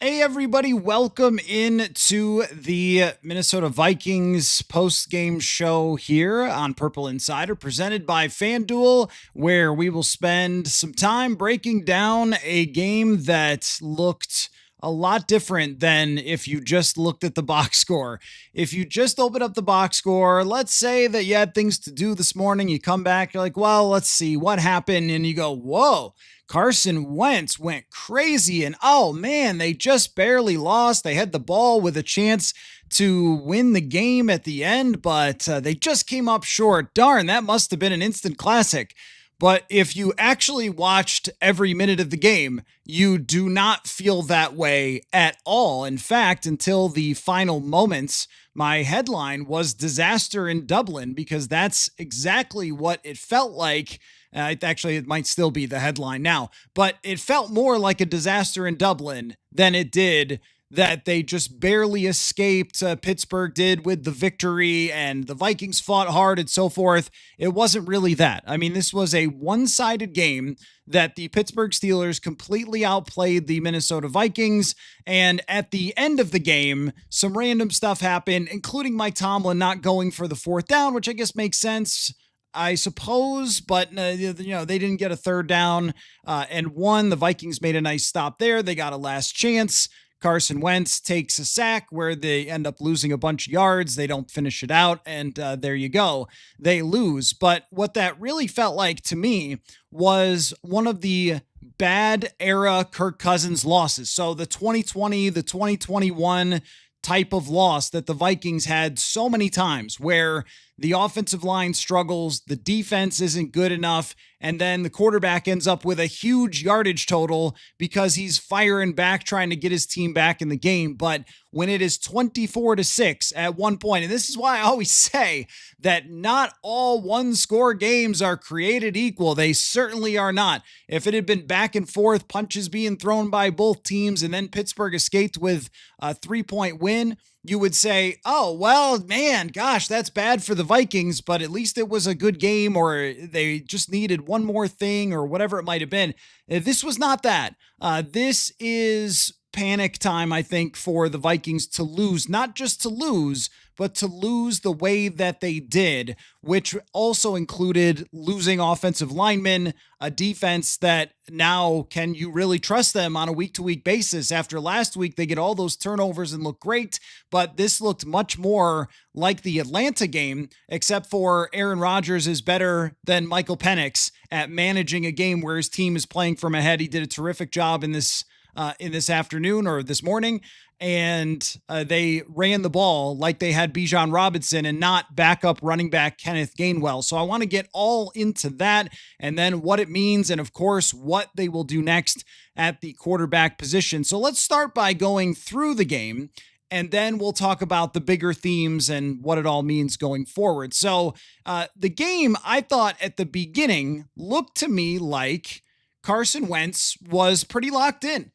Hey everybody, welcome in to the Minnesota Vikings post-game show here on Purple Insider, presented by FanDuel, where we will spend some time breaking down a game that looked a lot different than if you just looked at the box score. If you just open up the box score, let's say that you had things to do this morning, you come back, you're like, well, let's see what happened, and you go, whoa. Carson Wentz went crazy, and oh man, they just barely lost. They had the ball with a chance to win the game at the end, but they just came up short. Darn, that must have been an instant classic. But if you actually watched every minute of the game, you do not feel that way at all. In fact, until the final moments, my headline was disaster in Dublin, because that's exactly what it felt like. It might still be the headline now, but it felt more like a disaster in Dublin than it did that they just barely escaped. Pittsburgh did with the victory, and the Vikings fought hard and so forth. It wasn't really that. I mean, this was a one-sided game that the Pittsburgh Steelers completely outplayed the Minnesota Vikings. And at the end of the game, some random stuff happened, including Mike Tomlin not going for the fourth down, which I guess makes sense, I suppose, but they didn't get a third down and won. The Vikings made a nice stop there. They got a last chance. Carson Wentz takes a sack where they end up losing a bunch of yards. They don't finish it out, and there you go. They lose. But what that really felt like to me was one of the bad era Kirk Cousins losses. So the 2020, the 2021 type of loss that the Vikings had so many times, where the offensive line struggles, the defense isn't good enough, and then the quarterback ends up with a huge yardage total because he's firing back, trying to get his team back in the game. But when it is 24-6 at one point, and this is why I always say that not all one-score games are created equal. They certainly are not. If it had been back and forth, punches being thrown by both teams, and then Pittsburgh escaped with a 3-point win, you would say, oh, well, man, gosh, that's bad for the Vikings, but at least it was a good game, or they just needed one more thing, or whatever it might have been. This was not that. This is panic time, I think, for the Vikings to lose, not just to lose, but to lose the way that they did, which also included losing offensive linemen, a defense that now, can you really trust them on a week-to-week basis? After last week, they get all those turnovers and look great, but this looked much more like the Atlanta game, except for Aaron Rodgers is better than Michael Penix at managing a game where his team is playing from ahead. He did a terrific job in this afternoon or this morning, and they ran the ball like they had Bijan Robinson and not backup running back Kenneth Gainwell. So I want to get all into that, and then what it means, and of course what they will do next at the quarterback position. So let's start by going through the game, and then we'll talk about the bigger themes and what it all means going forward. So the game, I thought at the beginning, looked to me like Carson Wentz was pretty locked in.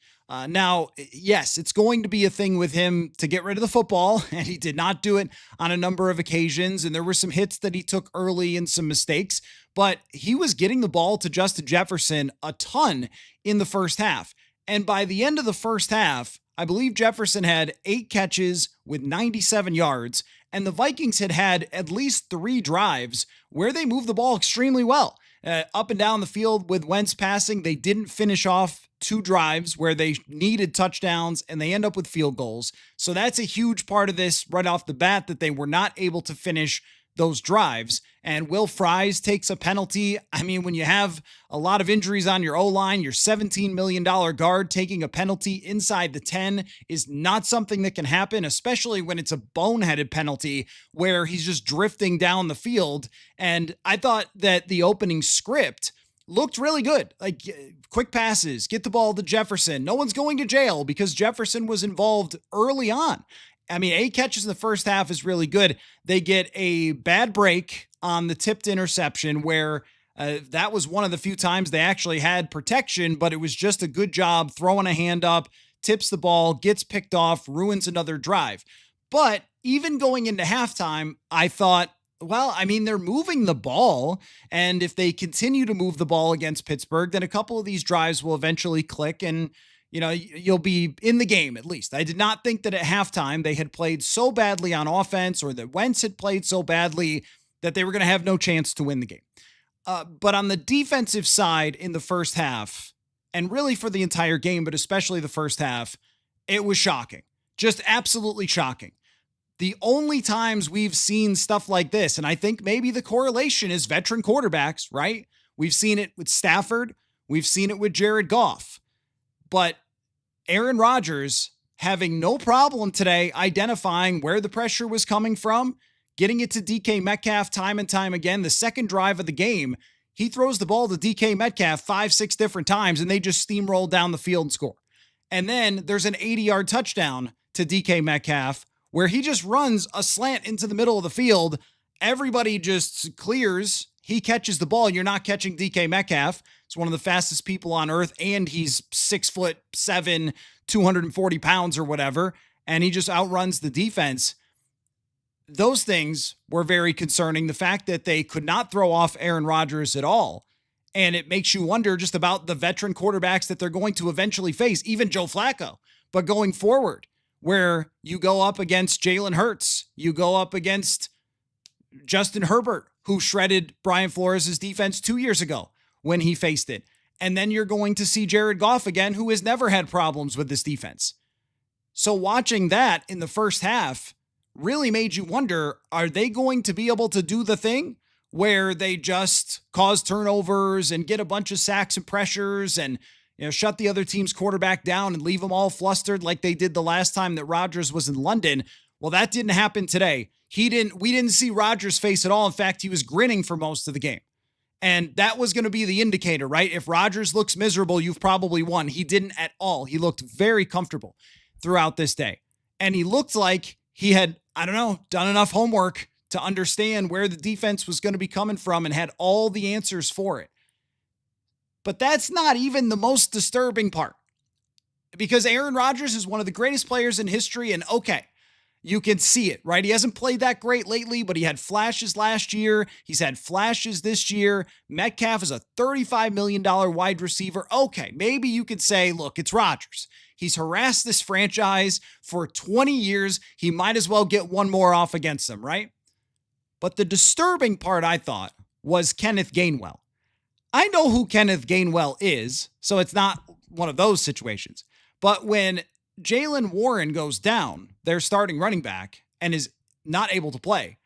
Now, yes, it's going to be a thing with him to get rid of the football, and he did not do it on a number of occasions, and there were some hits that he took early and some mistakes, but he was getting the ball to Justin Jefferson a ton in the first half. And by the end of the first half, I believe Jefferson had 8 catches with 97 yards, and the Vikings had at least 3 drives where they moved the ball extremely well. Up and down the field with Wentz passing, they didn't finish off 2 drives where they needed touchdowns, and they end up with field goals. So that's a huge part of this right off the bat, that they were not able to finish those drives. And Will Fries takes a penalty. I mean, when you have a lot of injuries on your O-line, your $17 million guard taking a penalty inside the 10 is not something that can happen, especially when it's a boneheaded penalty where he's just drifting down the field. And I thought that the opening script looked really good. Like, quick passes, get the ball to Jefferson. No one's going to jail because Jefferson was involved early on. I mean, 8 catches in the first half is really good. They get a bad break on the tipped interception where that was one of the few times they actually had protection, but it was just a good job throwing a hand up, tips the ball, gets picked off, ruins another drive. But even going into halftime, I thought, well, I mean, they're moving the ball, and if they continue to move the ball against Pittsburgh, then a couple of these drives will eventually click, and you'll be in the game at least. I did not think that at halftime they had played so badly on offense, or that Wentz had played so badly that they were going to have no chance to win the game. But on the defensive side in the first half, and really for the entire game, but especially the first half, it was shocking. Just absolutely shocking. The only times we've seen stuff like this, and I think maybe the correlation is veteran quarterbacks, right? We've seen it with Stafford. We've seen it with Jared Goff. But Aaron Rodgers having no problem today identifying where the pressure was coming from, getting it to DK Metcalf time and time again. The second drive of the game, he throws the ball to DK Metcalf 5-6 different times, and they just steamroll down the field and score. And then there's an 80-yard touchdown to DK Metcalf where he just runs a slant into the middle of the field. Everybody just clears. He catches the ball. You're not catching DK Metcalf. He's one of the fastest people on earth, and he's 6'7", 240 pounds or whatever, and he just outruns the defense. Those things were very concerning. The fact that they could not throw off Aaron Rodgers at all. And it makes you wonder just about the veteran quarterbacks that they're going to eventually face, even Joe Flacco. But going forward, where you go up against Jalen Hurts, you go up against Justin Herbert, who shredded Brian Flores' defense 2 years ago when he faced it. And then you're going to see Jared Goff again, who has never had problems with this defense. So watching that in the first half really made you wonder, are they going to be able to do the thing where they just cause turnovers and get a bunch of sacks and pressures and shut the other team's quarterback down and leave them all flustered like they did the last time that Rodgers was in London? Well, that didn't happen today. We didn't see Rodgers' face at all. In fact, he was grinning for most of the game. And that was going to be the indicator, right? If Rodgers looks miserable, you've probably won. He didn't at all. He looked very comfortable throughout this day. And he looked like he had, done enough homework to understand where the defense was going to be coming from and had all the answers for it. But that's not even the most disturbing part, because Aaron Rodgers is one of the greatest players in history. And okay, you can see it, right? He hasn't played that great lately, but he had flashes last year. He's had flashes this year. Metcalf is a $35 million wide receiver. Okay, maybe you could say, look, it's Rodgers. He's harassed this franchise for 20 years. He might as well get one more off against them, right? But the disturbing part, I thought, was Kenneth Gainwell. I know who Kenneth Gainwell is, so it's not one of those situations. But when Jaylen Warren goes down, their starting running back, and is not able to play,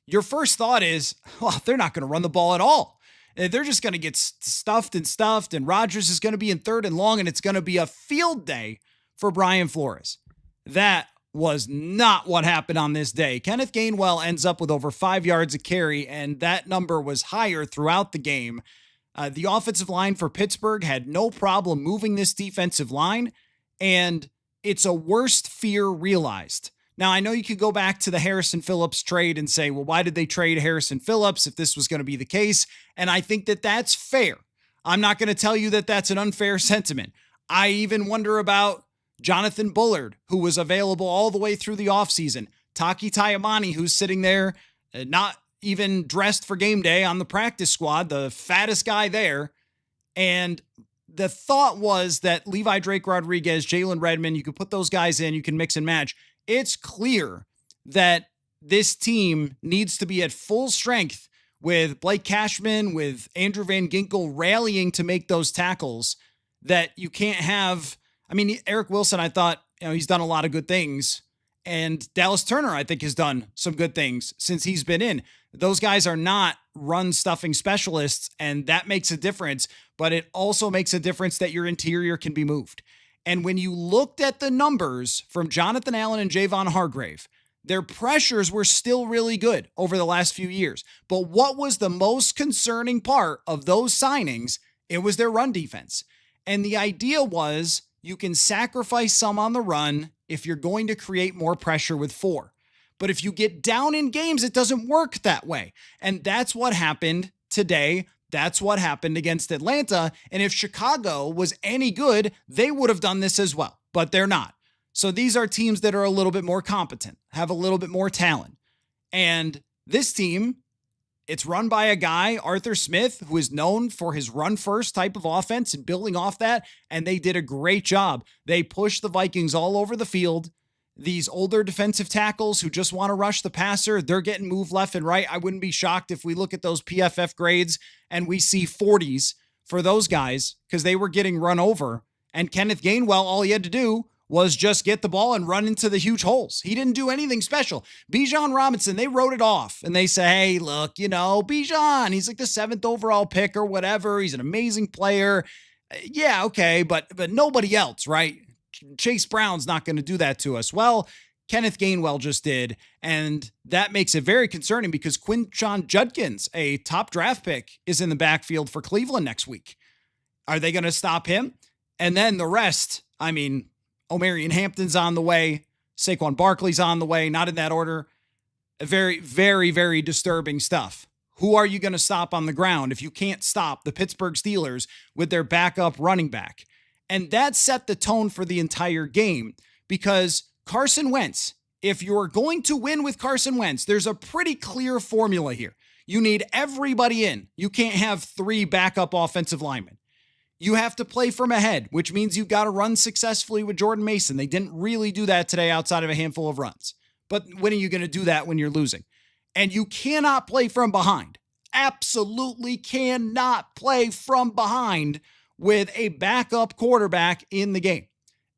your first thought is, well, they're not going to run the ball at all. They're just going to get stuffed, and Rodgers is going to be in third and long, and it's going to be a field day for Brian Flores. That was not what happened on this day. Kenneth Gainwell ends up with over 5 yards a carry, and that number was higher throughout the game. The offensive line for Pittsburgh had no problem moving this defensive line, and it's a worst fear realized. Now, I know you could go back to the Harrison Phillips trade and say, well, why did they trade Harrison Phillips if this was going to be the case? And I think that that's fair. I'm not going to tell you that that's an unfair sentiment. I even wonder about Jonathan Bullard, who was available all the way through the offseason. Taki Taimani, who's sitting there, not even dressed for game day on the practice squad, the fattest guy there. And the thought was that Levi Drake Rodriguez, Jalen Redmond, you could put those guys in, you can mix and match. It's clear that this team needs to be at full strength with Blake Cashman, with Andrew Van Ginkel rallying to make those tackles, that you can't have. I mean, Eric Wilson, I thought, he's done a lot of good things. And Dallas Turner, I think, has done some good things since he's been in. Those guys are not run stuffing specialists, and that makes a difference. But it also makes a difference that your interior can be moved. And when you looked at the numbers from Jonathan Allen and Javon Hargrave, their pressures were still really good over the last few years. But what was the most concerning part of those signings? It was their run defense. And the idea was you can sacrifice some on the run if you're going to create more pressure with 4. But if you get down in games, it doesn't work that way. And that's what happened today. That's what happened against Atlanta. And if Chicago was any good, they would have done this as well, but they're not. So these are teams that are a little bit more competent, have a little bit more talent. And this team It's run by a guy, Arthur Smith, who is known for his run first type of offense and building off that. And they did a great job. They pushed the Vikings all over the field. These older defensive tackles who just want to rush the passer, they're getting moved left and right. I wouldn't be shocked if we look at those PFF grades and we see 40s for those guys because they were getting run over. And Kenneth Gainwell, all he had to do was just get the ball and run into the huge holes. He didn't do anything special. Bijan Robinson, they wrote it off and they say, hey, look, Bijan, he's like the 7th overall pick or whatever. He's an amazing player. Yeah, okay, but nobody else, right? Chase Brown's not going to do that to us. Well, Kenneth Gainwell just did, and that makes it very concerning because Quinshon Judkins, a top draft pick, is in the backfield for Cleveland next week. Are they going to stop him? And then the rest, Omarion Hampton's on the way. Saquon Barkley's on the way. Not in that order. Very, very, very disturbing stuff. Who are you going to stop on the ground if you can't stop the Pittsburgh Steelers with their backup running back? And that set the tone for the entire game because Carson Wentz, if you're going to win with Carson Wentz, there's a pretty clear formula here. You need everybody in. You can't have 3 backup offensive linemen. You have to play from ahead, which means you've got to run successfully with Jordan Mason. They didn't really do that today outside of a handful of runs. But when are you going to do that when you're losing? And you cannot play from behind. Absolutely cannot play from behind with a backup quarterback in the game.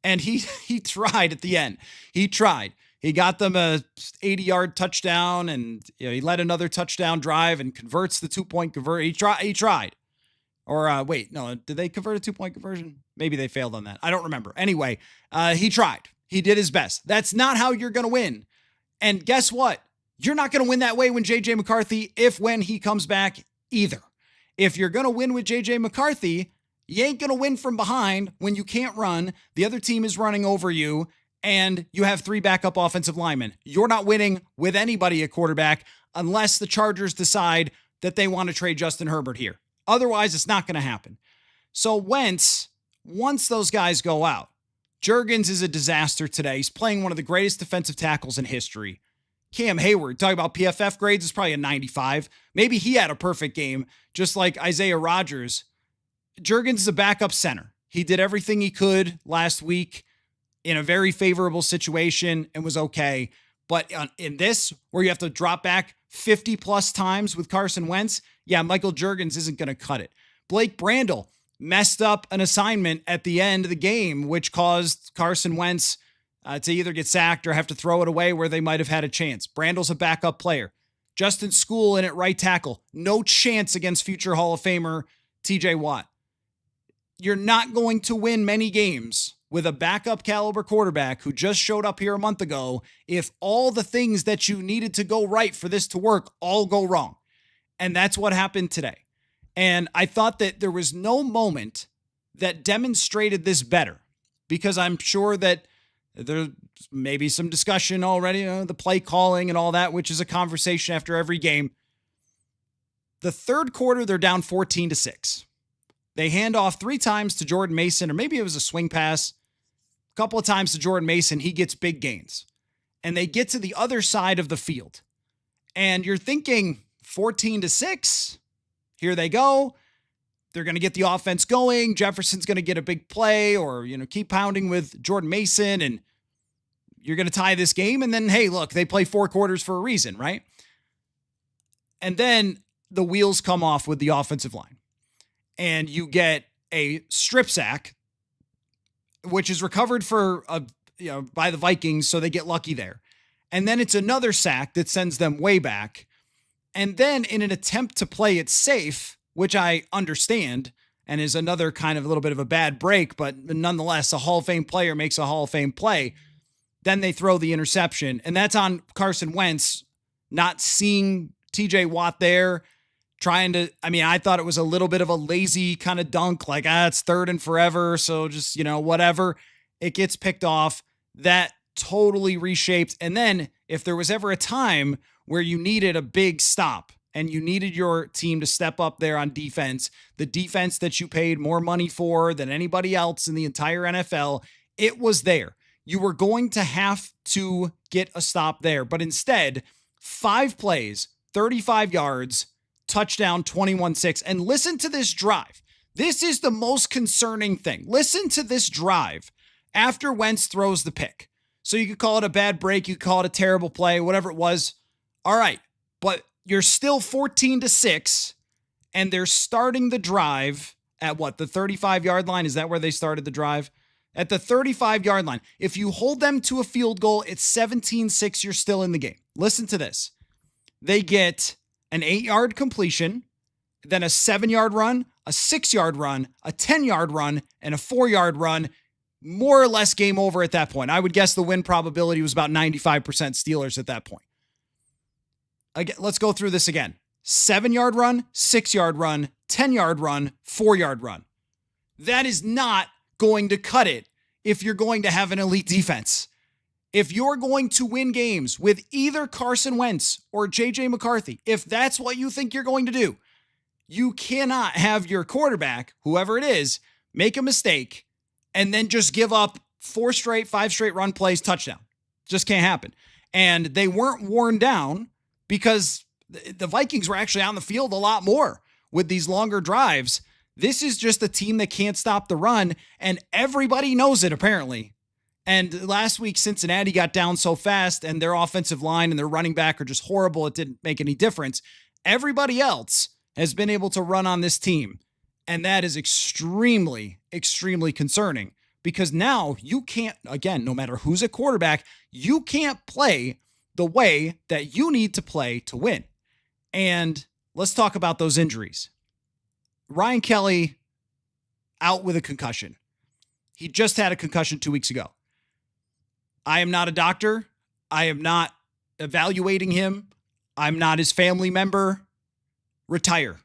And he tried at the end. He tried. He got them a 80-yard touchdown, and he led another touchdown drive and converts the 2-point conversion. He tried. Or did they convert a 2-point conversion? Maybe they failed on that. I don't remember. Anyway, he tried. He did his best. That's not how you're going to win. And guess what? You're not going to win that way when J.J. McCarthy, when he comes back either. If you're going to win with J.J. McCarthy, you ain't going to win from behind when you can't run, the other team is running over you, and you have 3 backup offensive linemen. You're not winning with anybody at quarterback unless the Chargers decide that they want to trade Justin Herbert here. Otherwise, it's not going to happen. So Wentz, once those guys go out, Juergens is a disaster today. He's playing one of the greatest defensive tackles in history. Cam Hayward, talking about PFF grades, is probably a 95. Maybe he had a perfect game, just like Isaiah Rodgers. Juergens is a backup center. He did everything he could last week in a very favorable situation and was okay. But in this, where you have to drop back 50 plus times with Carson Wentz, yeah, Michael Juergens isn't going to cut it. Blake Brandel messed up an assignment at the end of the game, which caused Carson Wentz to either get sacked or have to throw it away where they might have had a chance. Brandel's a backup player. Justin Skule in at right tackle. No chance against future Hall of Famer TJ Watt. You're not going to win many games with a backup caliber quarterback who just showed up here a month ago if all the things that you needed to go right for this to work all go wrong. And that's what happened today. And I thought that there was no moment that demonstrated this better because I'm sure that there's maybe some discussion already, the play calling and all that, which is a conversation after every game. The third quarter, they're down 14-6. They hand off 3 times to Jordan Mason, or maybe it was a swing pass. A couple of times to Jordan Mason, he gets big gains. And they get to the other side of the field. And you're thinking 14-6, here they go. They're going to get the offense going. Jefferson's going to get a big play or, keep pounding with Jordan Mason and you're going to tie this game. And then, hey, look, they play 4 quarters for a reason, right? And then the wheels come off with the offensive line. And you get a strip sack, which is recovered by the Vikings, so they get lucky there. And then it's another sack that sends them way back. And then in an attempt to play it safe, which I understand, and is another kind of a little bit of a bad break, but nonetheless, a Hall of Fame player makes a Hall of Fame play. Then they throw the interception, and that's on Carson Wentz not seeing TJ Watt there. I thought it was a little bit of a lazy kind of dunk, like, it's 3rd and forever, so just, whatever. It gets picked off. That totally reshaped. And then if there was ever a time where you needed a big stop and you needed your team to step up there on defense, the defense that you paid more money for than anybody else in the entire NFL, it was there. You were going to have to get a stop there. But instead, 5 plays, 35 yards, touchdown, 21-6. And listen to this drive. This is the most concerning thing. Listen to this drive after Wentz throws the pick. So you could call it a bad break. You could call it a terrible play, whatever it was. All right. But you're still 14-6, and they're starting the drive at what? The 35-yard line? Is that where they started the drive? At the 35-yard line. If you hold them to a field goal, it's 17-6. You're still in the game. Listen to this. They get an 8-yard completion, then a 7-yard run, a 6-yard run, a 10-yard run, and a 4-yard run. More or less game over at that point. I would guess the win probability was about 95% Steelers at that point. Again, let's go through this again. 7-yard run, 6-yard run, 10-yard run, 4-yard run. That is not going to cut it if you're going to have an elite defense. If you're going to win games with either Carson Wentz or JJ McCarthy, if that's what you think you're going to do, you cannot have your quarterback, whoever it is, make a mistake and then just give up 5 straight run plays, touchdown. Just can't happen. And they weren't worn down because the Vikings were actually on the field a lot more with these longer drives. This is just a team that can't stop the run, and everybody knows it, apparently. And last week, Cincinnati got down so fast, and their offensive line and their running back are just horrible. It didn't make any difference. Everybody else has been able to run on this team, and that is extremely, extremely concerning because now you can't, again, no matter who's at quarterback, you can't play the way that you need to play to win. And let's talk about those injuries. Ryan Kelly out with a concussion. He just had a concussion 2 weeks ago. I am not a doctor. I am not evaluating him. I'm not his family member. Retire.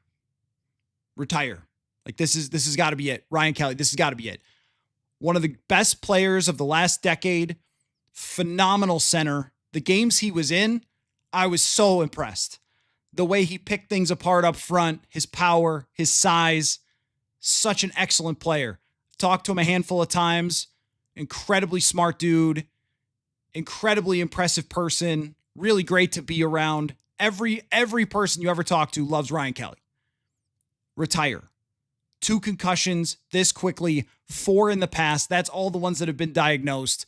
Like this has got to be it. Ryan Kelly, this has got to be it. One of the best players of the last decade. Phenomenal center. The games he was in, I was so impressed. The way he picked things apart up front, his power, his size, such an excellent player. Talked to him a handful of times. Incredibly smart dude. Incredibly impressive person. Really great to be around. Every person you ever talk to loves Ryan Kelly. Retire. 2 concussions this quickly, 4 in the past. That's all the ones that have been diagnosed.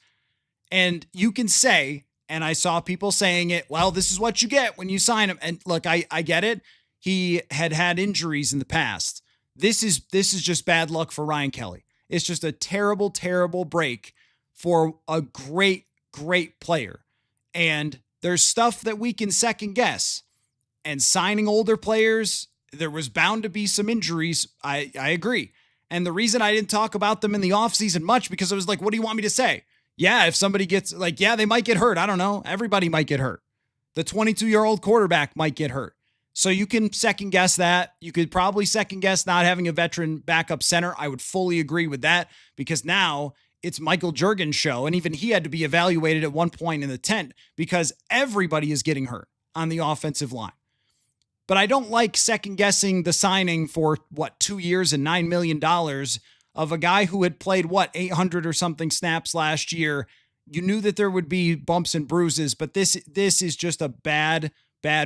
And you can say, and I saw people saying it, well, this is what you get when you sign him. And look, I get it. He had injuries in the past. This is just bad luck for Ryan Kelly. It's just a terrible, terrible break for a great, great player. And there's stuff that we can second guess. And signing older players, there was bound to be some injuries. I agree. And the reason I didn't talk about them in the offseason much, because I was like, what do you want me to say? Yeah, if somebody gets they might get hurt. I don't know. Everybody might get hurt. The 22-year-old quarterback might get hurt. So you can second guess that. You could probably second guess not having a veteran backup center. I would fully agree with that because now it's Michael Juergens' show. And even he had to be evaluated at one point in the tent because everybody is getting hurt on the offensive line. But I don't like second guessing the signing for 2 years and $9 million of a guy who had played 800 or something snaps last year. You knew that there would be bumps and bruises, but this is just a bad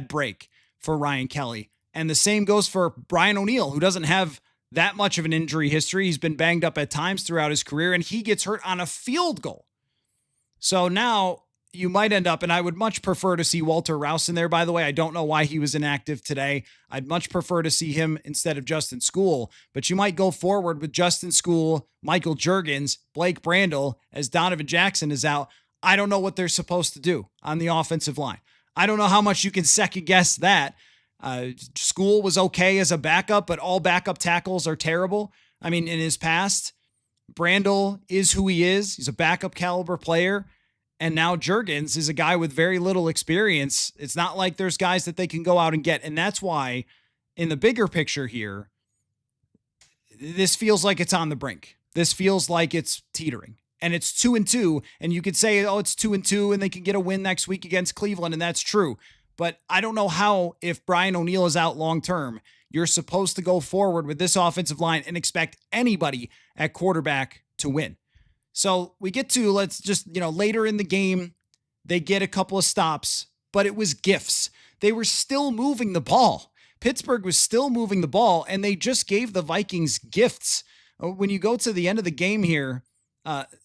break for Ryan Kelly. And the same goes for Brian O'Neill, who doesn't have that much of an injury history. He's been banged up at times throughout his career, and he gets hurt on a field goal. So now you might end up, and I would much prefer to see Walter Rouse in there, by the way. I don't know why he was inactive today. I'd much prefer to see him instead of Justin Skule, but you might go forward with Justin Skule, Michael Juergens, Blake Brandel, as Donovan Jackson is out. I don't know what they're supposed to do on the offensive line. I don't know how much you can second guess that. Skule was okay as a backup, but all backup tackles are terrible. I mean, in his past, Brandel is who he is. He's a backup caliber player. And now Juergens is a guy with very little experience. It's not like there's guys that they can go out and get. And that's why in the bigger picture here, this feels like it's on the brink. This feels like it's teetering. And it's 2-2. And you could say, oh, it's 2-2 and they can get a win next week against Cleveland. And that's true. But I don't know how, if Brian O'Neill is out long-term, you're supposed to go forward with this offensive line and expect anybody at quarterback to win. So we get to, later in the game, they get a couple of stops, but it was gifts. They were still moving the ball. Pittsburgh was still moving the ball, and they just gave the Vikings gifts. When you go to the end of the game here,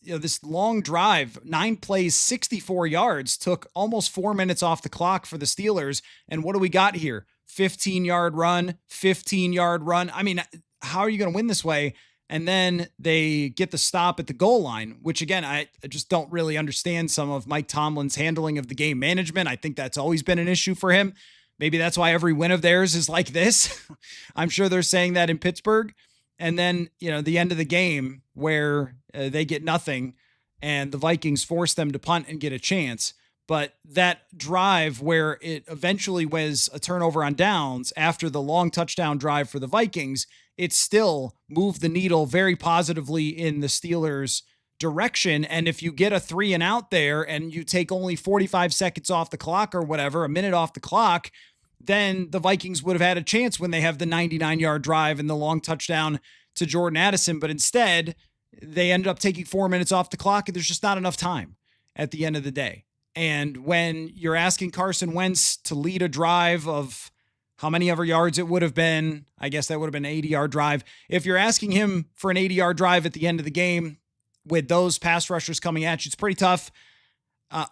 this long drive, 9 plays, 64 yards, took almost 4 minutes off the clock for the Steelers. And what do we got here? 15-yard run, 15-yard run. I mean, how are you going to win this way? And then they get the stop at the goal line, which again, I just don't really understand some of Mike Tomlin's handling of the game management. I think that's always been an issue for him. Maybe that's why every win of theirs is like this. I'm sure they're saying that in Pittsburgh. And then, the end of the game where they get nothing and the Vikings force them to punt and get a chance. But that drive where it eventually was a turnover on downs after the long touchdown drive for the Vikings, it still moved the needle very positively in the Steelers' direction. And if you get a 3 and out there and you take only 45 seconds off the clock or whatever, a minute off the clock, then the Vikings would have had a chance when they have the 99-yard drive and the long touchdown to Jordan Addison. But instead, they ended up taking 4 minutes off the clock, and there's just not enough time at the end of the day. And when you're asking Carson Wentz to lead a drive of how many ever yards it would have been, I guess that would have been an 80-yard drive. If you're asking him for an 80-yard drive at the end of the game with those pass rushers coming at you, it's pretty tough.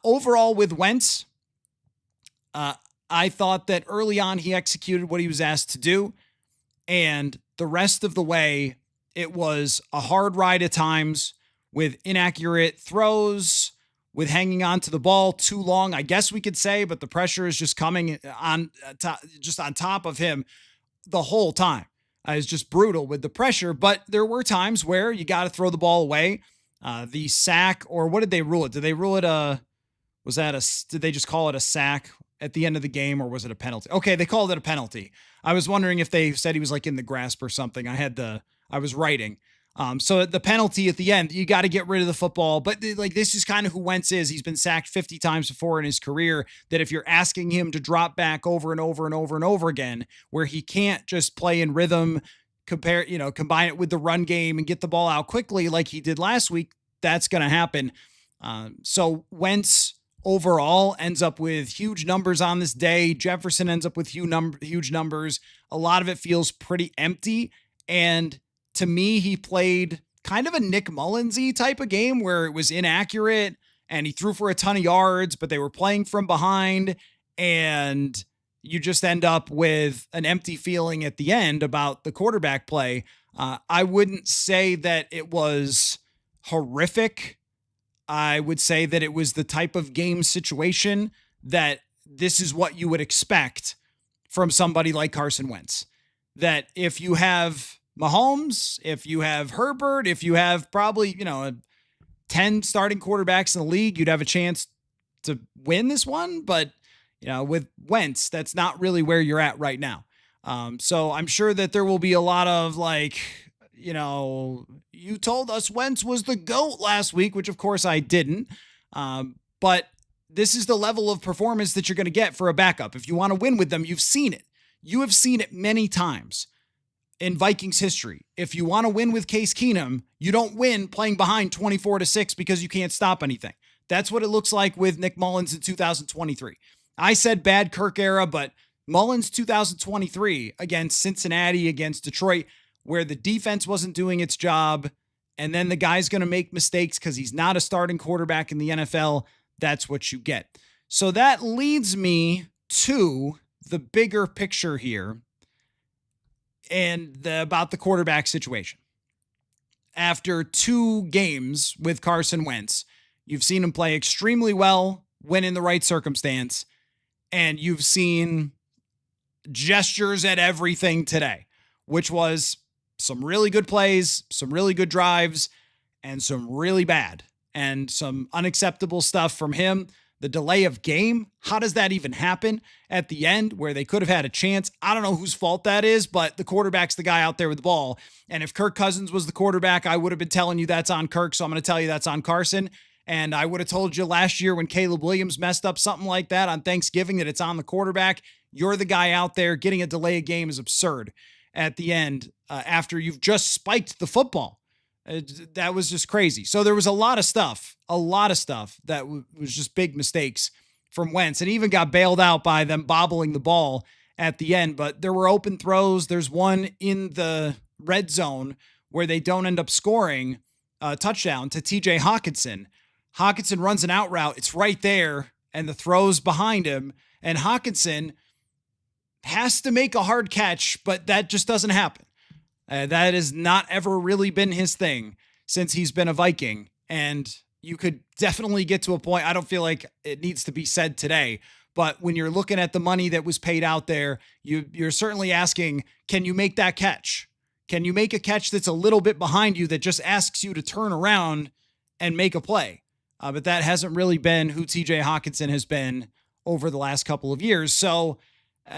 Overall with Wentz, I thought that early on he executed what he was asked to do, and the rest of the way it was a hard ride at times with inaccurate throws, with hanging on to the ball too long, I guess we could say, but the pressure is just coming on top of him the whole time. It's just brutal with the pressure, but there were times where you got to throw the ball away. The sack, or what did they rule it? Did they rule it did they just call it a sack at the end of the game, or was it a penalty? Okay, they called it a penalty. I was wondering if they said he was like in the grasp or something. I was writing. So the penalty at the end, you got to get rid of the football. But this is kind of who Wentz is. He's been sacked 50 times before in his career, that if you're asking him to drop back over and over and over and over again, where he can't just play in rhythm, combine it with the run game and get the ball out quickly like he did last week, that's going to happen. So Wentz overall ends up with huge numbers on this day. Jefferson ends up with huge numbers. A lot of it feels pretty empty. And to me, he played kind of a Nick Mullins-y type of game where it was inaccurate and he threw for a ton of yards, but they were playing from behind, and you just end up with an empty feeling at the end about the quarterback play. I wouldn't say that it was horrific. I would say that it was the type of game situation that this is what you would expect from somebody like Carson Wentz. That if you have Mahomes, if you have Herbert, if you have probably, 10 starting quarterbacks in the league, you'd have a chance to win this one. But, with Wentz, that's not really where you're at right now. So I'm sure that there will be a lot of you told us Wentz was the GOAT last week, which of course I didn't. But this is the level of performance that you're going to get for a backup. If you want to win with them, you've seen it. You have seen it many times in Vikings history. If you want to win with Case Keenum, you don't win playing behind 24-6 because you can't stop anything. That's what it looks like with Nick Mullins in 2023. I said bad Kirk era, but Mullins 2023 against Cincinnati, against Detroit, where the defense wasn't doing its job, and then the guy's going to make mistakes because he's not a starting quarterback in the NFL. That's what you get. So that leads me to the bigger picture here and about the quarterback situation. After 2 games with Carson Wentz, you've seen him play extremely well when in the right circumstance, and you've seen gestures at everything today, which was some really good plays, some really good drives, and some really bad and some unacceptable stuff from him. The delay of game, how does that even happen at the end where they could have had a chance? I don't know whose fault that is, but the quarterback's the guy out there with the ball. And if Kirk Cousins was the quarterback, I would have been telling you that's on Kirk, so I'm going to tell you that's on Carson. And I would have told you last year when Caleb Williams messed up something like that on Thanksgiving that it's on the quarterback. You're the guy out there. Getting a delay of game is absurd at the end after you've just spiked the football. That was just crazy. So there was a lot of stuff that was just big mistakes from Wentz, and even got bailed out by them bobbling the ball at the end, but there were open throws. There's one in the red zone where they don't end up scoring a touchdown to TJ Hawkinson. Hawkinson runs an out route. It's right there, and the throw's behind him. And Hawkinson has to make a hard catch, but that just doesn't happen. That has not ever really been his thing since he's been a Viking. And you could definitely get to a point, I don't feel like it needs to be said today, but when you're looking at the money that was paid out there, you're certainly asking, can you make that catch? Can you make a catch that's a little bit behind you that just asks you to turn around and make a play? But that hasn't really been who TJ Hawkinson has been over the last couple of years. So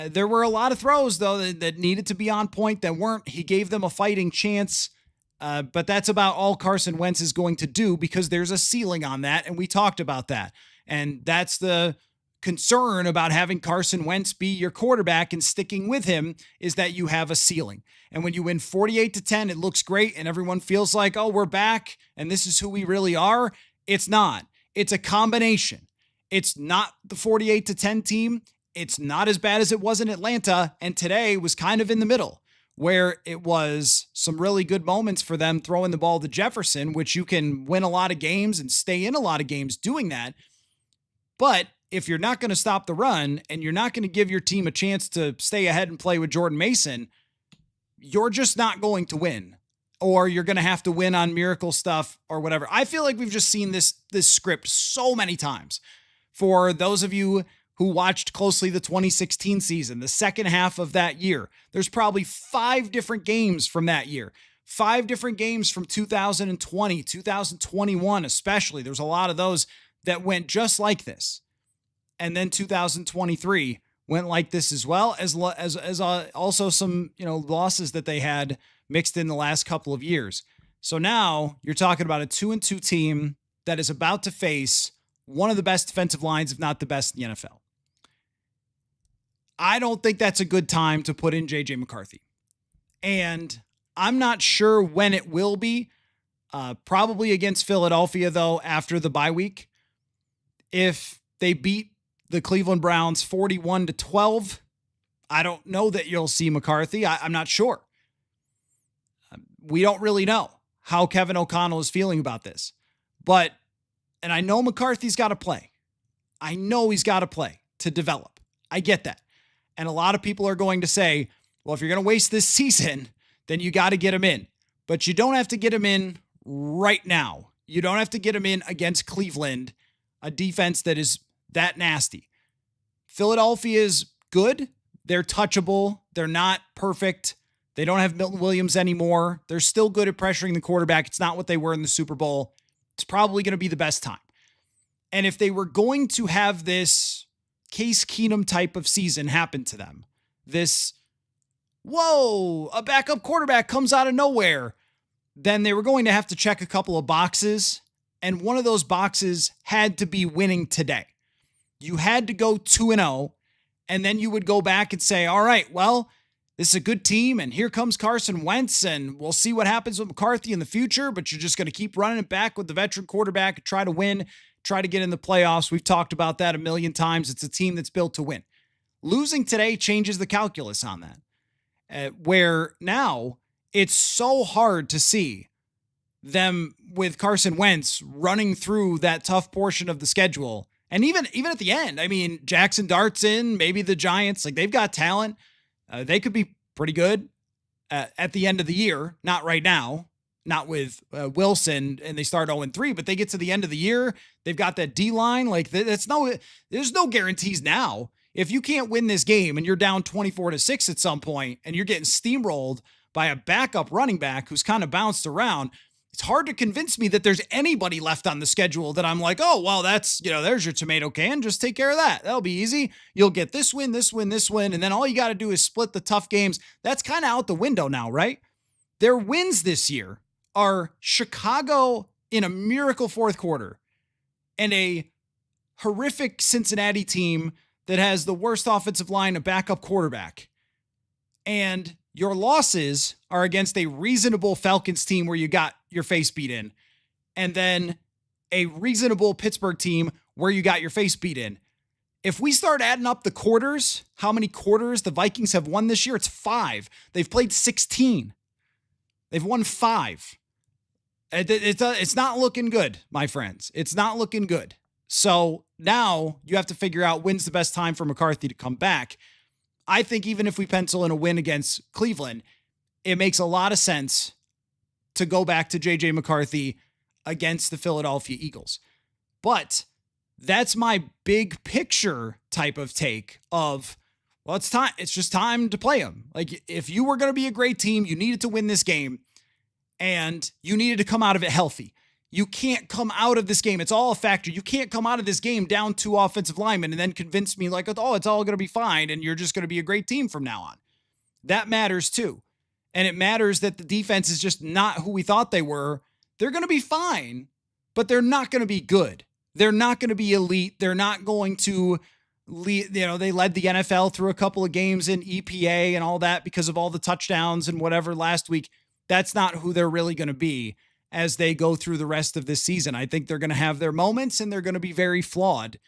there were a lot of throws, though, that needed to be on point that weren't. He gave them a fighting chance. But that's about all Carson Wentz is going to do because there's a ceiling on that. And we talked about that. And that's the concern about having Carson Wentz be your quarterback and sticking with him, is that you have a ceiling. And when you win 48-10, it looks great and everyone feels like, oh, we're back and this is who we really are. It's not. It's a combination. It's not the 48-10 team. It's not as bad as it was in Atlanta. And today was kind of in the middle, where it was some really good moments for them throwing the ball to Jefferson, which you can win a lot of games and stay in a lot of games doing that. But if you're not going to stop the run and you're not going to give your team a chance to stay ahead and play with Jordan Mason, you're just not going to win, or you're going to have to win on miracle stuff or whatever. I feel like we've just seen this script so many times. For those of you who watched closely the 2016 season, the second half of that year, there's probably 5 different games from that year, 5 different games from 2020, 2021, especially. There's a lot of those that went just like this. And then 2023 went like this as well, as also some, losses that they had mixed in the last couple of years. So now you're talking about a 2-2 team that is about to face one of the best defensive lines, if not the best in the NFL. I don't think that's a good time to put in J.J. McCarthy. And I'm not sure when it will be. Probably against Philadelphia, though, after the bye week. If they beat the Cleveland Browns 41-12, I don't know that you'll see McCarthy. I'm not sure. We don't really know how Kevin O'Connell is feeling about this. And I know McCarthy's got to play. I know he's got to play to develop. I get that. And a lot of people are going to say, well, if you're going to waste this season, then you got to get him in. But you don't have to get him in right now. You don't have to get him in against Cleveland, a defense that is that nasty. Philadelphia is good. They're touchable. They're not perfect. They don't have Milton Williams anymore. They're still good at pressuring the quarterback. It's not what they were in the Super Bowl. It's probably going to be the best time. And if they were going to have this Case Keenum type of season happen to them, this, whoa, a backup quarterback comes out of nowhere, then they were going to have to check a couple of boxes. And one of those boxes had to be winning today. You had to go 2-0, and then you would go back and say, all right, well, this is a good team, and here comes Carson Wentz, and we'll see what happens with McCarthy in the future, but you're just going to keep running it back with the veteran quarterback and try to win, try to get in the playoffs. We've talked about that a million times. It's a team that's built to win. Losing today changes the calculus on that, where now it's so hard to see them with Carson Wentz running through that tough portion of the schedule. And even at the end, I mean, Jackson Dart's in, maybe the Giants, like they've got talent. They could be pretty good at the end of the year. Not right now, not with Wilson, and they start 0-3, but they get to the end of the year. They've got that D-line. Like there's no guarantees now. If you can't win this game and you're down 24-6 at some point and you're getting steamrolled by a backup running back who's kind of bounced around, it's hard to convince me that there's anybody left on the schedule that I'm like, oh, well, that's, there's your tomato can. Just take care of that. That'll be easy. You'll get this win, this win, this win. And then all you got to do is split the tough games. That's kind of out the window now, right? Their wins this year are Chicago in a miracle fourth quarter and a horrific Cincinnati team that has the worst offensive line, a backup quarterback. And your losses are against a reasonable Falcons team where you got your face beat in, and then a reasonable Pittsburgh team where you got your face beat in. If we start adding up the quarters, how many quarters the Vikings have won this year, it's 5. They've played 16. They've won 5. It's not looking good, my friends. It's not looking good. So now you have to figure out when's the best time for McCarthy to come back. I think even if we pencil in a win against Cleveland, it makes a lot of sense to go back to J.J. McCarthy against the Philadelphia Eagles. But that's my big picture type of take of, well, it's time. It's just time to play them. Like, if you were going to be a great team, you needed to win this game and you needed to come out of it healthy. You can't come out of this game. It's all a factor. You can't come out of this game down 2 offensive linemen and then convince me like, oh, it's all going to be fine and you're just going to be a great team from now on. That matters too. And it matters that the defense is just not who we thought they were. They're going to be fine, but they're not going to be good. They're not going to be elite. They're not going to lead. They led the NFL through a couple of games in EPA and all that because of all the touchdowns and whatever last week. That's not who they're really going to be as they go through the rest of this season. I think they're going to have their moments and they're going to be very flawed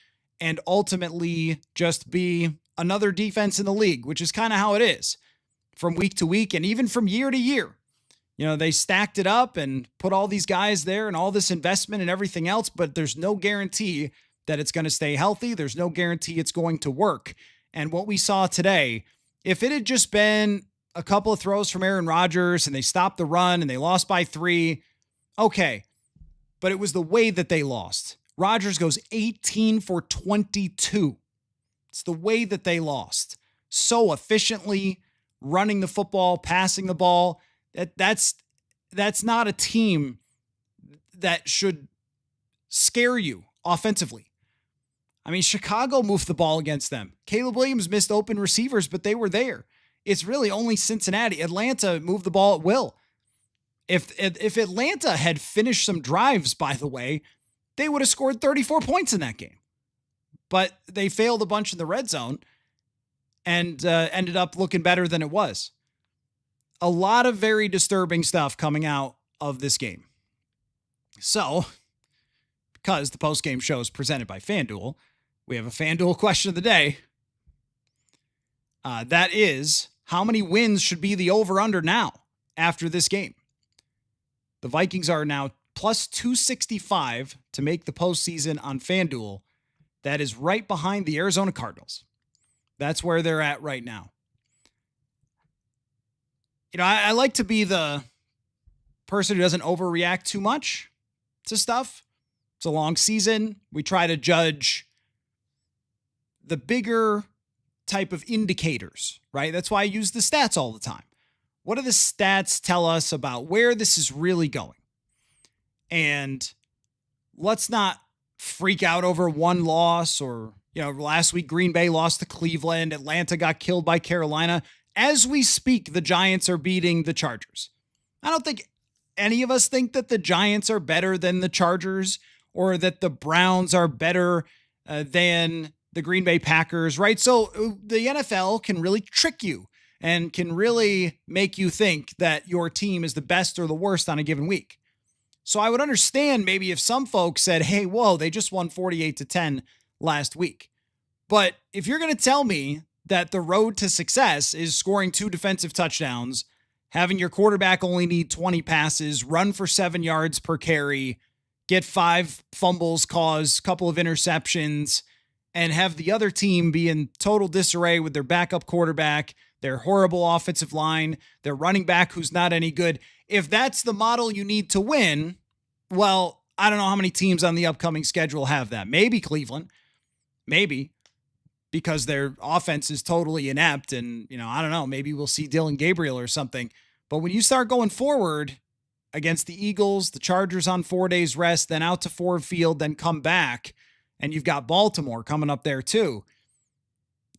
and ultimately just be another defense in the league, which is kind of how it is from week to week and even from year to year. They stacked it up and put all these guys there and all this investment and everything else, but there's no guarantee that it's going to stay healthy. There's no guarantee it's going to work. And what we saw today, if it had just been a couple of throws from Aaron Rodgers and they stopped the run and they lost by 3, okay. But it was the way that they lost. Rodgers goes 18 for 22. It's the way that they lost. So efficiently, running the football, passing the ball. That's not a team that should scare you offensively. I mean, Chicago moved the ball against them. Caleb Williams missed open receivers, but they were there. It's really only Cincinnati. Atlanta moved the ball at will. If Atlanta had finished some drives, by the way, they would have scored 34 points in that game. But they failed a bunch in the red zone and ended up looking better than it was. A lot of very disturbing stuff coming out of this game. So, because the post-game show is presented by FanDuel, we have a FanDuel question of the day. That is, how many wins should be the over-under now after this game? The Vikings are now plus 265 to make the postseason on FanDuel. That is right behind the Arizona Cardinals. That's where they're at right now. I like to be the person who doesn't overreact too much to stuff. It's a long season. We try to judge the bigger type of indicators, right? That's why I use the stats all the time. What do the stats tell us about where this is really going? And let's not freak out over one loss or, last week Green Bay lost to Cleveland. Atlanta got killed by Carolina. As we speak, the Giants are beating the Chargers. I don't think any of us think that the Giants are better than the Chargers or that the Browns are better than the Green Bay Packers, right? So the NFL can really trick you and can really make you think that your team is the best or the worst on a given week. So I would understand maybe if some folks said, hey, whoa, they just won 48-10 last week. But if you're going to tell me that the road to success is scoring 2 defensive touchdowns, having your quarterback only need 20 passes, run for 7 yards per carry, get 5 fumbles, cause a couple of interceptions, and have the other team be in total disarray with their backup quarterback, their horrible offensive line, their running back who's not any good. If that's the model you need to win, well, I don't know how many teams on the upcoming schedule have that. Maybe Cleveland. Maybe. Because their offense is totally inept and, I don't know, maybe we'll see Dylan Gabriel or something. But when you start going forward against the Eagles, the Chargers on 4 days rest, then out to Ford Field, then come back, and you've got Baltimore coming up there too.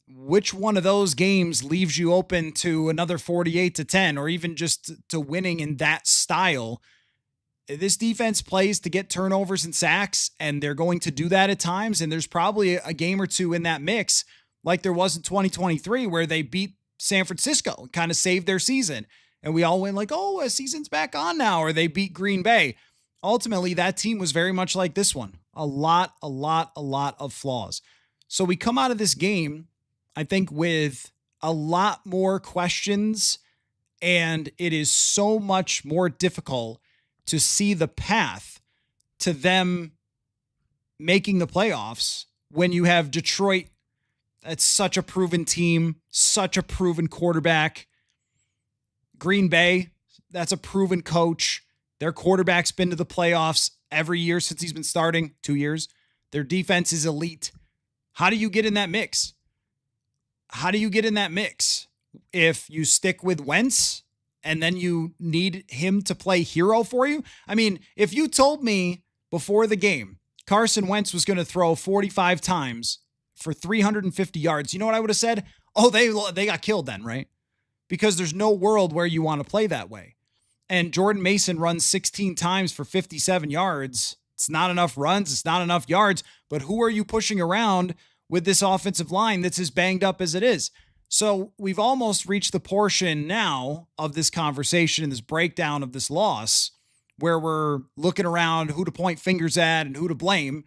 Which one of those games leaves you open to another 48-10 or even just to winning in that style? This defense plays to get turnovers and sacks, and they're going to do that at times. And there's probably a game or two in that mix, like there was in 2023, where they beat San Francisco and kind of saved their season. And we all went like, oh, a season's back on now, or they beat Green Bay. Ultimately, that team was very much like this one. A lot of flaws. So we come out of this game, I think, with a lot more questions, and it is so much more difficult to see the path to them making the playoffs when you have Detroit. That's such a proven team, such a proven quarterback. Green Bay, that's a proven coach. Their quarterback's been to the playoffs every year since he's been starting, 2 years. Their defense is elite. How do you get in that mix? How do you get in that mix if you stick with Wentz and then you need him to play hero for you? I mean, if you told me before the game Carson Wentz was going to throw 45 times for 350 yards, you know what I would have said? Oh, they got killed then, right? Because there's no world where you want to play that way. And Jordan Mason runs 16 times for 57 yards. It's not enough runs. It's not enough yards. But who are you pushing around with this offensive line that's as banged up as it is? So we've almost reached the portion now of this conversation, this breakdown of this loss, where we're looking around who to point fingers at and who to blame,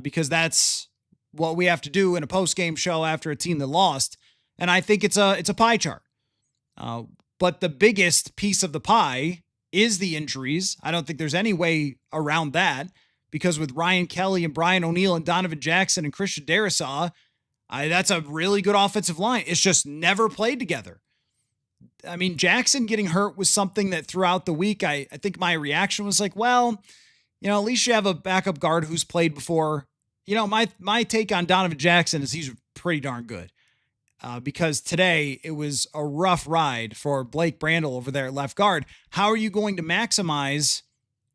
because that's what we have to do in a post-game show after a team that lost. And I think it's a pie chart. But the biggest piece of the pie is the injuries. I don't think there's any way around that, because with Ryan Kelly and Brian O'Neill and Donovan Jackson and Christian Darrisaw, that's a really good offensive line. It's just never played together. I mean, Jackson getting hurt was something that throughout the week, I think my reaction was like, well, at least you have a backup guard who's played before. My take on Donovan Jackson is he's pretty darn good. Because today it was a rough ride for Blake Brandel over there at left guard. How are you going to maximize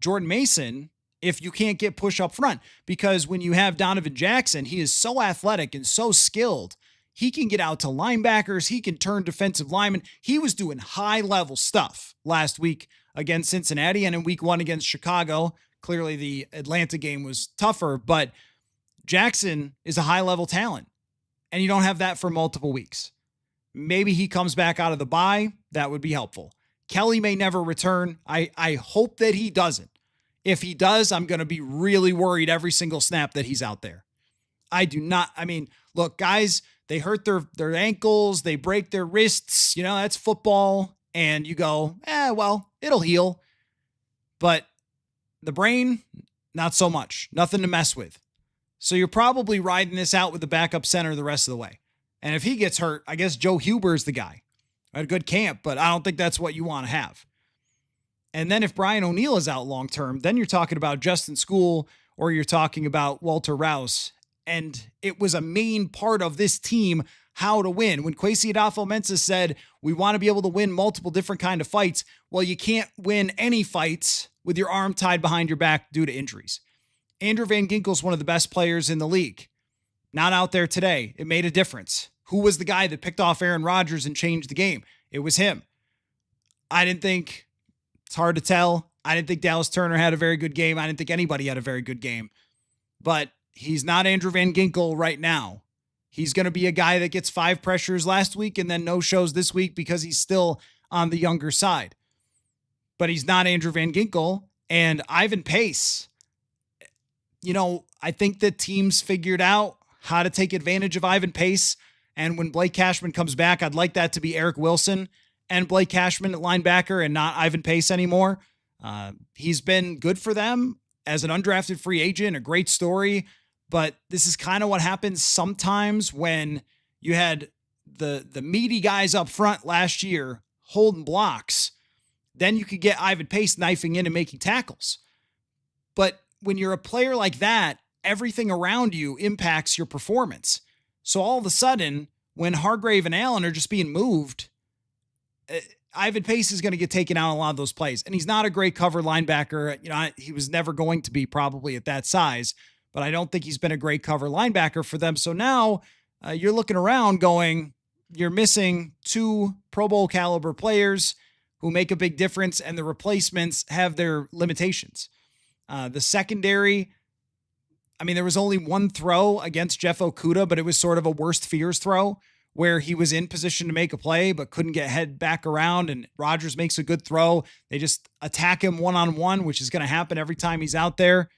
Jordan Mason if you can't get push up front? Because when you have Donovan Jackson, he is so athletic and so skilled. He can get out to linebackers. He can turn defensive linemen. He was doing high-level stuff last week against Cincinnati and in week 1 against Chicago. Clearly the Atlanta game was tougher, but Jackson is a high-level talent. And you don't have that for multiple weeks. Maybe he comes back out of the bye. That would be helpful. Kelly may never return. I hope that he doesn't. If he does, I'm going to be really worried every single snap that he's out there. Look, guys, they hurt their ankles. They break their wrists. That's football. And you go, well, it'll heal. But the brain, not so much. Nothing to mess with. So you're probably riding this out with the backup center the rest of the way. And if he gets hurt, I guess Joe Huber is the guy. Had a good camp, but I don't think that's what you want to have. And then if Brian O'Neill is out long-term, then you're talking about Justin School or you're talking about Walter Rouse. And it was a main part of this team how to win. When Kwesi Adolfo-Mensah said, we want to be able to win multiple different kind of fights, well, you can't win any fights with your arm tied behind your back due to injuries. Andrew Van Ginkel's one of the best players in the league. Not out there today. It made a difference. Who was the guy that picked off Aaron Rodgers and changed the game? It was him. It's hard to tell. I didn't think Dallas Turner had a very good game. I didn't think anybody had a very good game. But he's not Andrew Van Ginkel right now. He's going to be a guy that gets 5 pressures last week and then no shows this week because he's still on the younger side. But he's not Andrew Van Ginkel. And Ivan Pace, I think that teams figured out how to take advantage of Ivan Pace. And when Blake Cashman comes back, I'd like that to be Eric Wilson and Blake Cashman at linebacker and not Ivan Pace anymore. He's been good for them as an undrafted free agent, a great story. But this is kind of what happens sometimes when you had the meaty guys up front last year holding blocks. Then you could get Ivan Pace knifing in and making tackles. But when you're a player like that, everything around you impacts your performance. So all of a sudden, when Hargrave and Allen are just being moved, Ivan Pace is going to get taken out on a lot of those plays. And he's not a great cover linebacker. He was never going to be probably at that size, but I don't think he's been a great cover linebacker for them. So now you're looking around going, you're missing 2 Pro Bowl caliber players who make a big difference, and the replacements have their limitations. The secondary, there was only 1 throw against Jeff Okudah, but it was sort of a worst fears throw where he was in position to make a play, but couldn't get head back around. And Rodgers makes a good throw. They just attack him one-on-one, which is going to happen every time he's out there.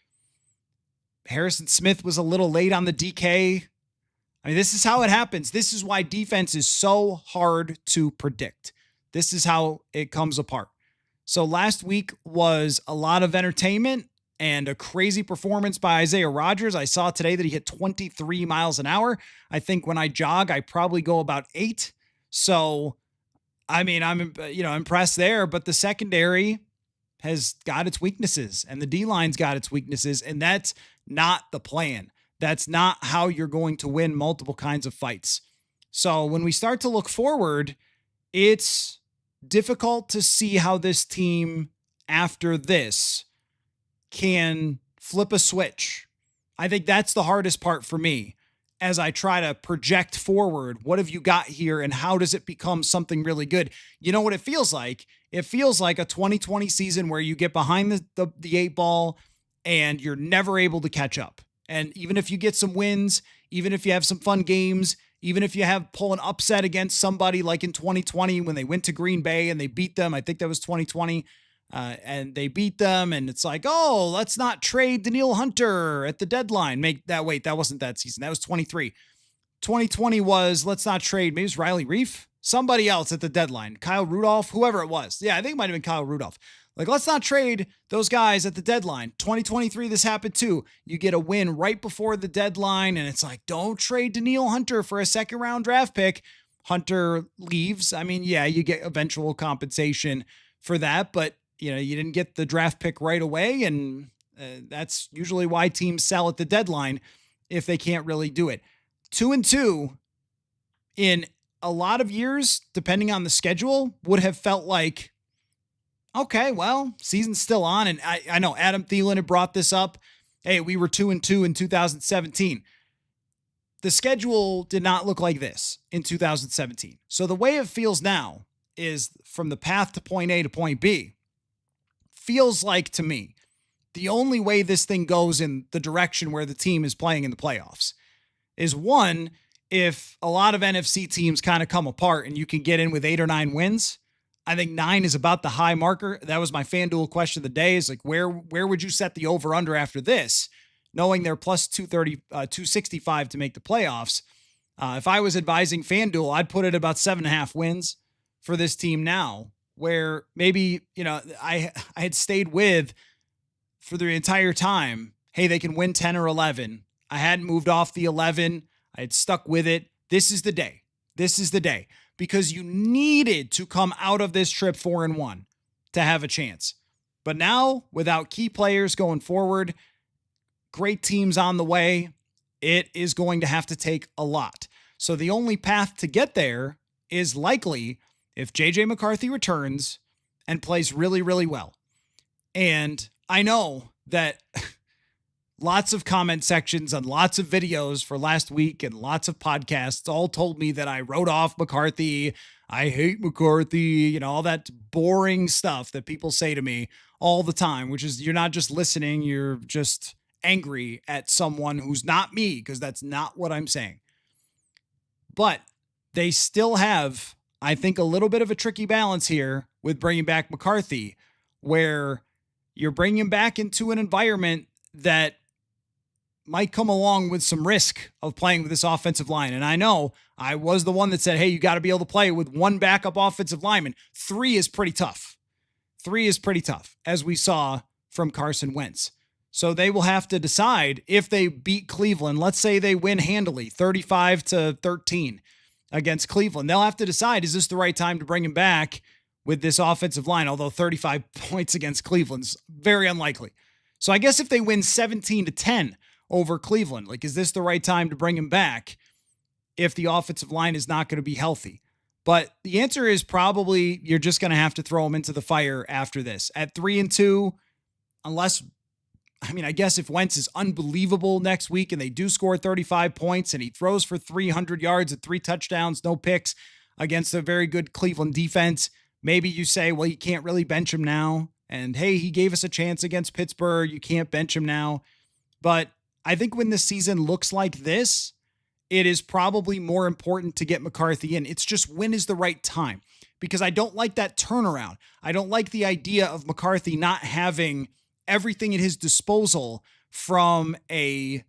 Harrison Smith was a little late on the DK. I mean, this is how it happens. This is why defense is so hard to predict. This is how it comes apart. So last week was a lot of entertainment and a crazy performance by Isaiah Rodgers. I saw today that he hit 23 miles an hour. I think when I jog, I probably go about 8. So, I mean, I'm impressed there, but the secondary has got its weaknesses and the D-line's got its weaknesses, and that's not the plan. That's not how you're going to win multiple kinds of fights. So when we start to look forward, it's difficult to see how this team after this can flip a switch. I think that's the hardest part for me as I try to project forward. What have you got here and how does it become something really good? You know what it feels like? It feels like a 2020 season where you get behind the 8 ball and you're never able to catch up. And even if you get some wins, even if you have some fun games, even if you pull an upset against somebody like in 2020 when they went to Green Bay and they beat them, I think that was 2020, and they beat them, and it's like, oh, let's not trade Danielle Hunter at the deadline. That wasn't that season. That was 23. 2020 was, let's not trade, maybe it was Riley Reif, somebody else at the deadline, Kyle Rudolph, whoever it was. Yeah, I think it might have been Kyle Rudolph. Like, let's not trade those guys at the deadline. 2023, this happened too. You get a win right before the deadline, and it's like, don't trade Danielle Hunter for a second-round draft pick. Hunter leaves. I mean, yeah, you get eventual compensation for that, but you didn't get the draft pick right away, and that's usually why teams sell at the deadline if they can't really do it. 2-2 in a lot of years, depending on the schedule, would have felt like, okay, well, season's still on. And I know Adam Thielen had brought this up. Hey, we were 2-2 in 2017. The schedule did not look like this in 2017. So the way it feels now is from the path to point A to point B, feels like to me, the only way this thing goes in the direction where the team is playing in the playoffs is, one, if a lot of NFC teams kind of come apart and you can get in with 8 or 9 wins. I think 9 is about the high marker. That was my FanDuel question of the day, is like, where would you set the over under after this, knowing they're plus 230, 265 to make the playoffs? If I was advising FanDuel, I'd put it about 7.5 wins for this team now, where maybe, I had stayed with for the entire time, hey, they can win 10 or 11. I hadn't moved off the 11. I had stuck with it. This is the day. This is the day. Because you needed to come out of this trip 4-1 to have a chance. But now, without key players going forward, great teams on the way, it is going to have to take a lot. So the only path to get there is likely if J.J. McCarthy returns and plays really, really well. And I know that lots of comment sections on lots of videos for last week and lots of podcasts all told me that I wrote off McCarthy. I hate McCarthy, all that boring stuff that people say to me all the time, which is, you're not just listening, you're just angry at someone who's not me, because that's not what I'm saying. But they still have, I think, a little bit of a tricky balance here with bringing back McCarthy, where you're bringing him back into an environment that might come along with some risk of playing with this offensive line. And I know I was the one that said, hey, you got to be able to play with 1 backup offensive lineman. 3 is pretty tough. 3 is pretty tough, as we saw from Carson Wentz. So they will have to decide if they beat Cleveland. Let's say they win handily, 35-13 against Cleveland. They'll have to decide, is this the right time to bring him back with this offensive line? Although 35 points against Cleveland's very unlikely. So I guess if they win 17-10 over Cleveland, like, is this the right time to bring him back if the offensive line is not going to be healthy? But the answer is probably you're just going to have to throw him into the fire after this. At 3-2, unless, I guess if Wentz is unbelievable next week and they do score 35 points and he throws for 300 yards and 3 touchdowns, no picks against a very good Cleveland defense, maybe you say, well, you can't really bench him now. And hey, he gave us a chance against Pittsburgh. You can't bench him now. But I think when this season looks like this, it is probably more important to get McCarthy in. It's just, when is the right time? Because I don't like that turnaround. I don't like the idea of McCarthy not having everything at his disposal from a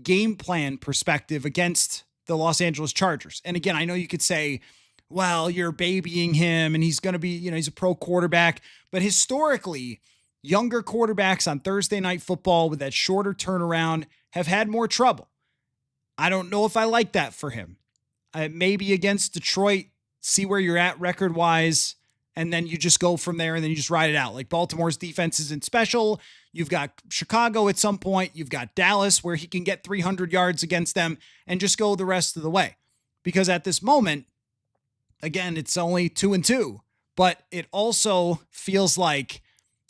game plan perspective against the Los Angeles Chargers. And again, I know you could say, well, you're babying him and he's going to be, he's a pro quarterback. But historically, younger quarterbacks on Thursday Night Football with that shorter turnaround have had more trouble. I don't know if I like that for him. Maybe against Detroit, see where you're at record-wise, and then you just go from there and then you just ride it out. Like Baltimore's defense isn't special. You've got Chicago at some point. You've got Dallas where he can get 300 yards against them and just go the rest of the way. Because at this moment, again, it's only 2-2, but it also feels like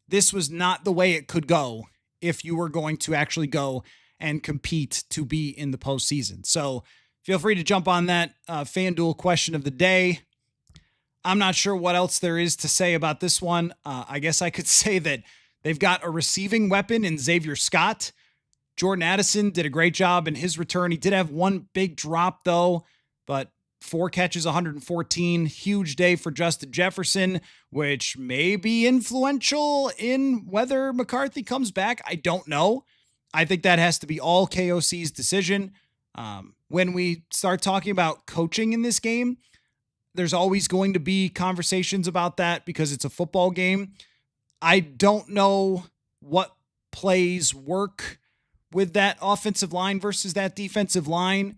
this was not the way it could go if you were going to actually go and compete to be in the postseason. So feel free to jump on that FanDuel question of the day. I'm not sure what else there is to say about this one. I guess I could say that they've got a receiving weapon in Xavier Scott. Jordan Addison did a great job in his return. He did have one big drop, though, but 4 catches, 114. Huge day for Justin Jefferson, which may be influential in whether McCarthy comes back. I don't know. I think that has to be all KOC's decision. When we start talking about coaching in this game, there's always going to be conversations about that because it's a football game. I don't know what plays work with that offensive line versus that defensive line.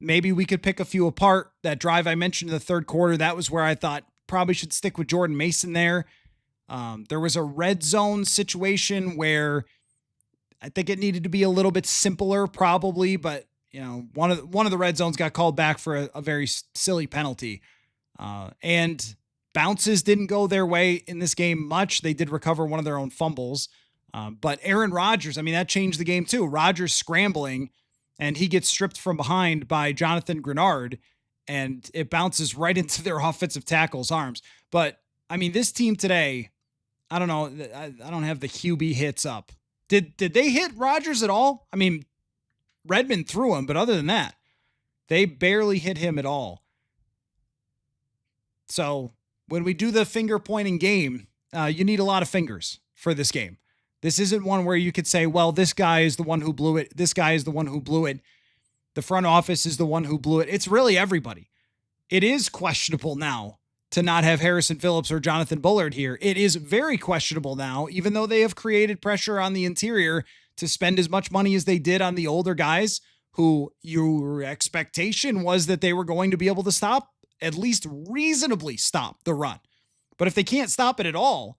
Maybe we could pick a few apart. That drive I mentioned in the third quarter, that was where I thought probably should stick with Jordan Mason there. There was a red zone situation where I think it needed to be a little bit simpler probably, but one of the red zones got called back for a very silly penalty. And bounces didn't go their way in this game much. They did recover one of their own fumbles. But Aaron Rodgers, that changed the game too. Rodgers scrambling and he gets stripped from behind by Jonathan Grenard and it bounces right into their offensive tackle's arms. But this team today, I don't know. I don't have the QB hits up. Did they hit Rodgers at all? Redmond threw him, but other than that, they barely hit him at all. So when we do the finger pointing game, you need a lot of fingers for this game. This isn't one where you could say, well, this guy is the one who blew it. This guy is the one who blew it. The front office is the one who blew it. It's really everybody. It is questionable now to not have Harrison Phillips or Jonathan Bullard here. It is very questionable now, even though they have created pressure on the interior to spend as much money as they did on the older guys who your expectation was that they were going to be able to stop, at least reasonably stop the run. But if they can't stop it at all,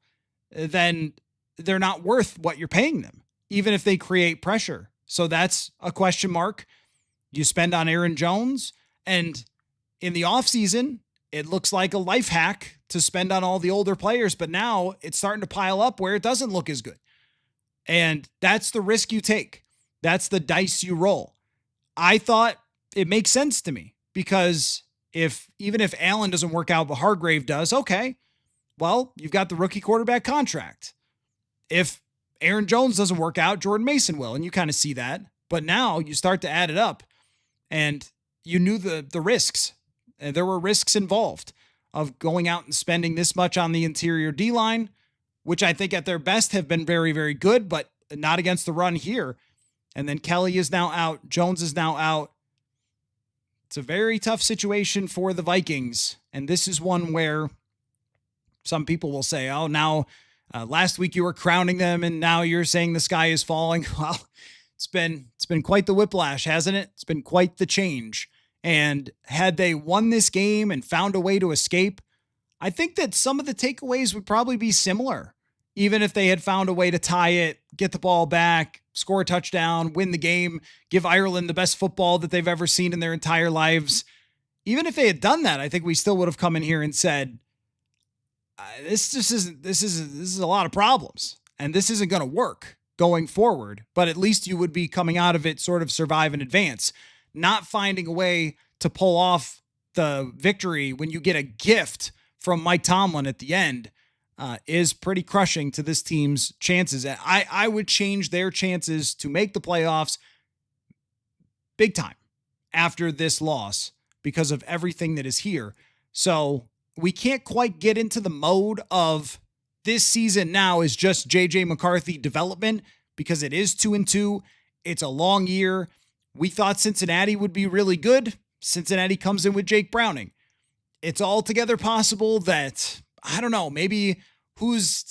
then they're not worth what you're paying them, even if they create pressure. So that's a question mark. You spend on Aaron Jones, and in the offseason, it looks like a life hack to spend on all the older players, but now it's starting to pile up where it doesn't look as good. And that's the risk you take. That's the dice you roll. I thought it makes sense to me because even if Allen doesn't work out, but Hargrave does, okay, well, you've got the rookie quarterback contract. If Aaron Jones doesn't work out, Jordan Mason will, and you kind of see that. But now you start to add it up, and you knew the risks. And there were risks involved of going out and spending this much on the interior D-line, which I think at their best have been very, very good, but not against the run here. And then Kelly is now out. Jones is now out. It's a very tough situation for the Vikings. And this is one where some people will say, oh, now last week you were crowning them and now you're saying the sky is falling. Well, it's been quite the whiplash, hasn't it? It's been quite the change. And had they won this game and found a way to escape, I think that some of the takeaways would probably be similar. Even if they had found a way to tie it, get the ball back, score a touchdown, win the game, give Ireland the best football that they've ever seen in their entire lives. Even if they had done that, I think we still would have come in here and said, this is a lot of problems and this isn't going to work going forward, but at least you would be coming out of it sort of survive and advance. Not finding a way to pull off the victory when you get a gift from Mike Tomlin at the end is pretty crushing to this team's chances. I would change their chances to make the playoffs big time after this loss because of everything that is here. So we can't quite get into the mode of this season now is just JJ McCarthy development because it is 2-2. It's a long year. We thought Cincinnati would be really good. Cincinnati comes in with Jake Browning. It's altogether possible that, I don't know, maybe who's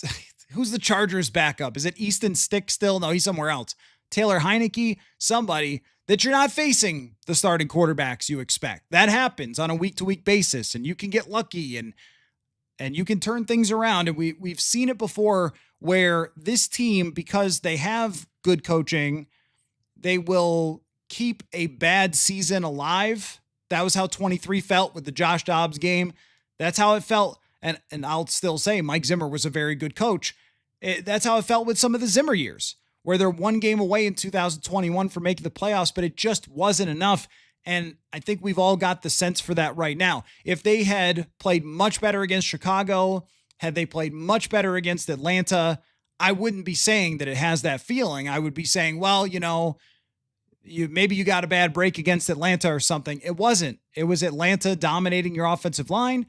the Chargers backup? Is it Easton Stick still? No, he's somewhere else. Taylor Heineke, somebody that you're not facing the starting quarterbacks you expect. That happens on a week-to-week basis, and you can get lucky and you can turn things around. And we've seen it before where this team, because they have good coaching, they will keep a bad season alive. That was how 23 felt with the Josh Dobbs game. That's how it felt. And I'll still say Mike Zimmer was a very good coach. That's how it felt with some of the Zimmer years, where they're one game away in 2021 for making the playoffs, but it just wasn't enough. And I think we've all got the sense for that right now. If they had played much better against Chicago, had they played much better against Atlanta, I wouldn't be saying that it has that feeling. I would be saying, well, maybe you got a bad break against Atlanta or something. It wasn't. It was Atlanta dominating your offensive line.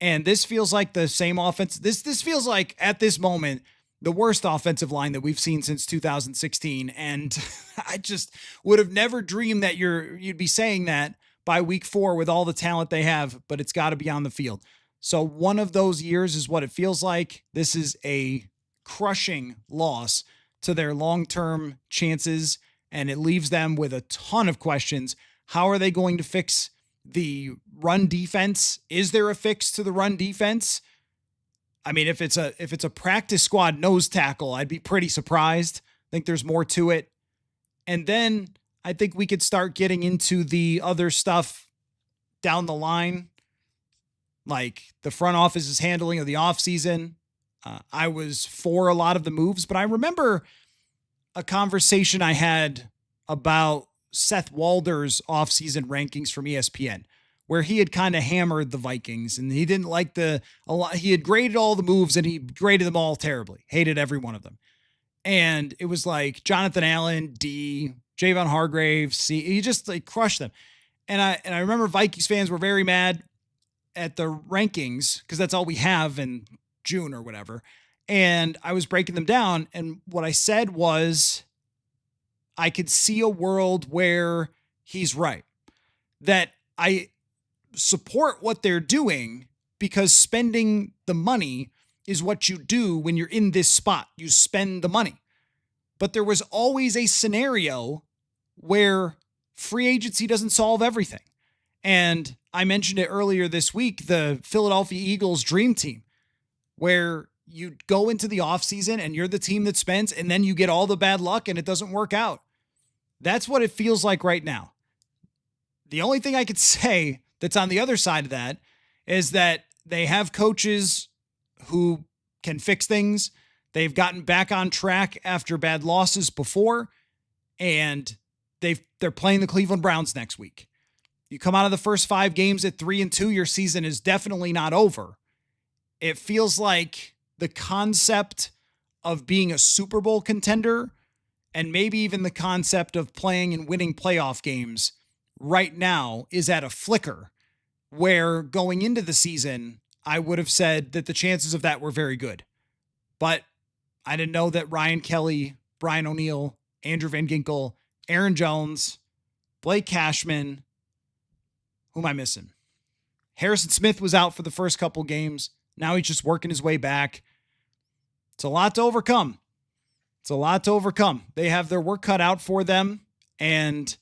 And this feels like the same offense. This feels like, at this moment, the worst offensive line that we've seen since 2016. And I just would have never dreamed that you'd be saying that by week 4 with all the talent they have, but it's got to be on the field. So one of those years is what it feels like. This is a crushing loss to their long-term chances, and it leaves them with a ton of questions. How are they going to fix the run defense? Is there a fix to the run defense? I mean, if it's a practice squad nose tackle, I'd be pretty surprised. I think there's more to it. And then I think we could start getting into the other stuff down the line, like the front office's handling of the offseason. I was for a lot of the moves, but I remember a conversation I had about Seth Walder's offseason rankings from ESPN, where he had kind of hammered the Vikings and he didn't like he had graded all the moves and he graded them all terribly, hated every one of them. And it was like Jonathan Allen, D, Javon Hargrave, C, he just like crushed them. And I remember Vikings fans were very mad at the rankings because that's all we have in June or whatever. And I was breaking them down. And what I said was, I could see a world where he's right, that I support what they're doing because spending the money is what you do when you're in this spot. You spend the money. But there was always a scenario where free agency doesn't solve everything. And I mentioned it earlier this week, the Philadelphia Eagles dream team, where you go into the offseason and you're the team that spends, and then you get all the bad luck and it doesn't work out. That's what it feels like right now. The only thing I could say that's on the other side of that is that they have coaches who can fix things. They've gotten back on track after bad losses before, and they're playing the Cleveland Browns next week. You come out of the first 5 games at 3-2, your season is definitely not over. It feels like the concept of being a Super Bowl contender, and maybe even the concept of playing and winning playoff games right now, is at a flicker, where going into the season, I would have said that the chances of that were very good. But I didn't know that Ryan Kelly, Brian O'Neill, Andrew Van Ginkel, Aaron Jones, Blake Cashman, who am I missing? Harrison Smith was out for the first couple games. Now he's just working his way back. It's a lot to overcome. They have their work cut out for them. And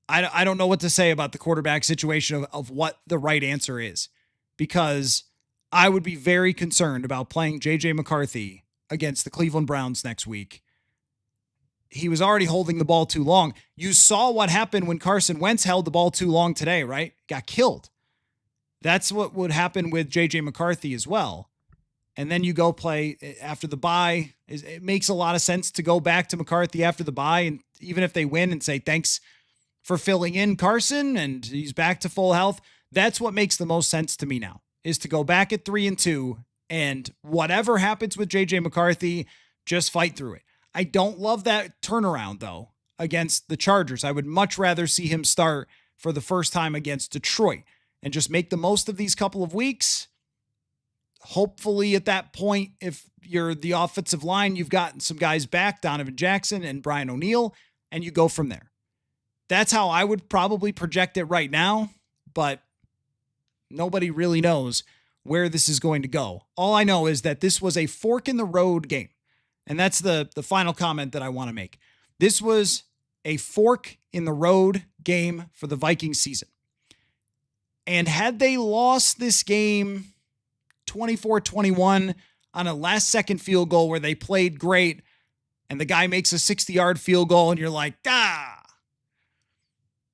I don't know what to say about the quarterback situation of what the right answer is, because I would be very concerned about playing J.J. McCarthy against the Cleveland Browns next week. He was already holding the ball too long. You saw what happened when Carson Wentz held the ball too long today, right? Got killed. That's what would happen with J.J. McCarthy as well. And then you go play after the bye. It makes a lot of sense to go back to McCarthy after the bye, and even if they win, and say, thanks for filling in Carson, and he's back to full health. That's what makes the most sense to me now, is to go back at 3-2, and whatever happens with J.J. McCarthy, just fight through it. I don't love that turnaround, though, against the Chargers. I would much rather see him start for the first time against Detroit and just make the most of these couple of weeks. Hopefully at that point, if you're the offensive line, you've gotten some guys back, Donovan Jackson and Brian O'Neill, and you go from there. That's how I would probably project it right now, but nobody really knows where this is going to go. All I know is that this was a fork in the road game. And that's the final comment that I want to make. This was a fork in the road game for the Vikings season. And had they lost this game 24-21 on a last-second field goal where they played great and the guy makes a 60-yard field goal and you're like, then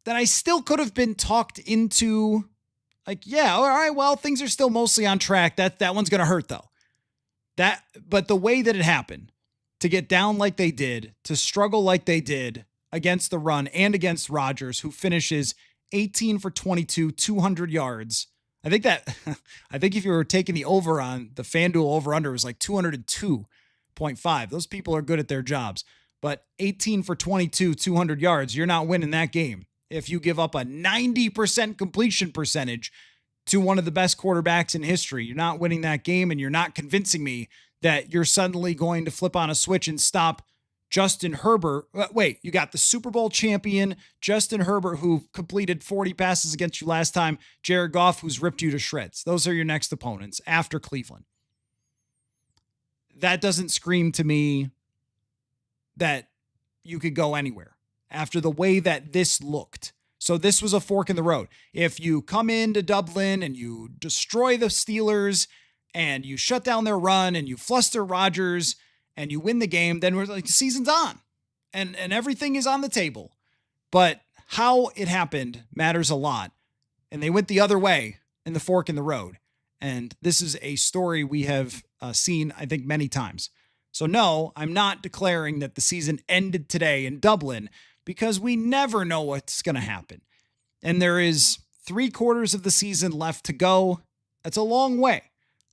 I still could have been talked into, like, yeah, all right, well, things are still mostly on track. That one's going to hurt, though. But the way that it happened, to get down like they did, to struggle like they did against the run and against Rodgers, who finishes 18 for 22, 200 yards. I think if you were taking the over on the FanDuel over-under, it was like 202.5. Those people are good at their jobs. But 18 for 22, 200 yards, you're not winning that game if you give up a 90% completion percentage to one of the best quarterbacks in history. You're not winning that game, and you're not convincing me that you're suddenly going to flip on a switch and stop Justin Herbert. Wait, you got the Super Bowl champion, Justin Herbert, who completed 40 passes against you last time, Jared Goff, who's ripped you to shreds. Those are your next opponents after Cleveland. That doesn't scream to me that you could go anywhere after the way that this looked. So this was a fork in the road. If you come into Dublin and you destroy the Steelers and you shut down their run and you fluster Rodgers and you win the game, then we're like, the season's on and everything is on the table. But how it happened matters a lot. And they went the other way in the fork in the road. And this is a story we have seen, I think, many times. So no, I'm not declaring that the season ended today in Dublin, because we never know what's going to happen. And there is 3/4 of the season left to go. That's a long way.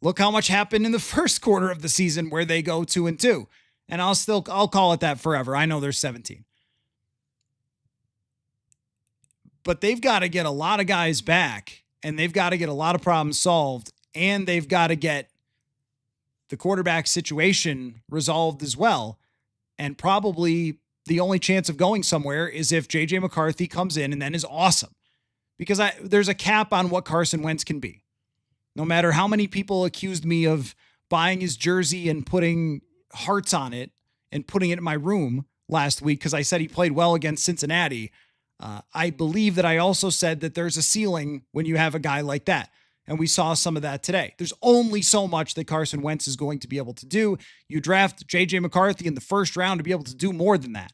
Look how much happened in the first quarter of the season where they go 2-2. And I'll call it that forever. I know there's 17. But they've got to get a lot of guys back, and they've got to get a lot of problems solved, and they've got to get the quarterback situation resolved as well. And probably the only chance of going somewhere is if J.J. McCarthy comes in and then is awesome. Because there's a cap on what Carson Wentz can be. No matter how many people accused me of buying his jersey and putting hearts on it and putting it in my room last week because I said he played well against Cincinnati, I believe that I also said that there's a ceiling when you have a guy like that. And we saw some of that today. There's only so much that Carson Wentz is going to be able to do. You draft J.J. McCarthy in the first round to be able to do more than that.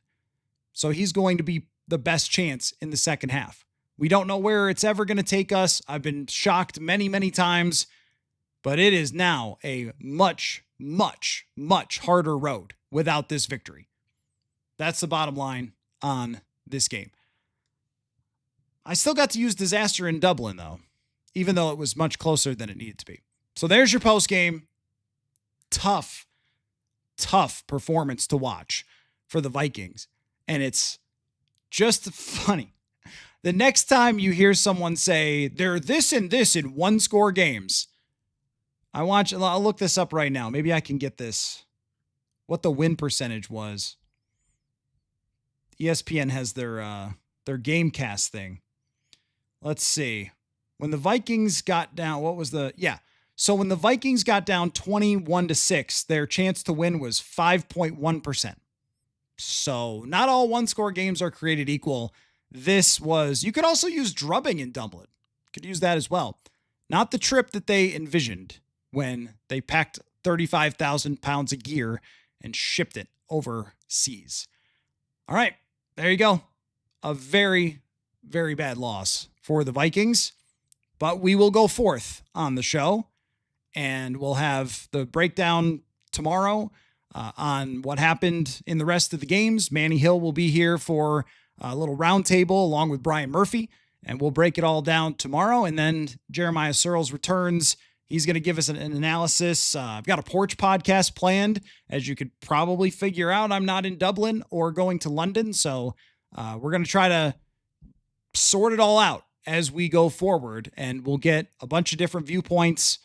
So he's going to be the best chance in the second half. We don't know where it's ever going to take us. I've been shocked many, many times, but it is now a much, much, much harder road without this victory. That's the bottom line on this game. I still got to use disaster in Dublin, though, even though it was much closer than it needed to be. So there's your post game. Tough performance to watch for the Vikings. And it's just funny. The next time you hear someone say they're this and this in one-score games, I'll look this up right now. Maybe I can get this, what the win percentage was. ESPN has their Gamecast thing. Let's see. When the Vikings got down, So when the Vikings got down 21-6, their chance to win was 5.1%. So not all one-score games are created equal. You could also use drubbing in Dublin. You could use that as well. Not the trip that they envisioned when they packed 35,000 pounds of gear and shipped it overseas. All right, there you go. A very, very bad loss for the Vikings. But we will go forth on the show, and we'll have the breakdown tomorrow on what happened in the rest of the games. Manny Hill will be here for a little roundtable along with Brian Murphy, and we'll break it all down tomorrow. And then Jeremiah Searles returns. He's going to give us an analysis. I've got a porch podcast planned. As you could probably figure out, I'm not in Dublin or going to London, so we're going to try to sort it all out as we go forward, and we'll get a bunch of different viewpoints.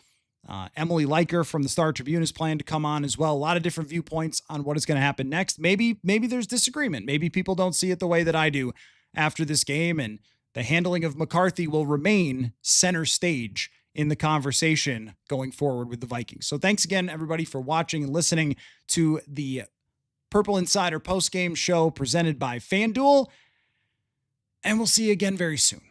Emily Leiker from the Star Tribune is planned to come on as well. A lot of different viewpoints on what is going to happen next. Maybe there's disagreement. Maybe people don't see it the way that I do after this game, and the handling of McCarthy will remain center stage in the conversation going forward with the Vikings. So thanks again, everybody, for watching and listening to the Purple Insider postgame show presented by FanDuel. And we'll see you again very soon.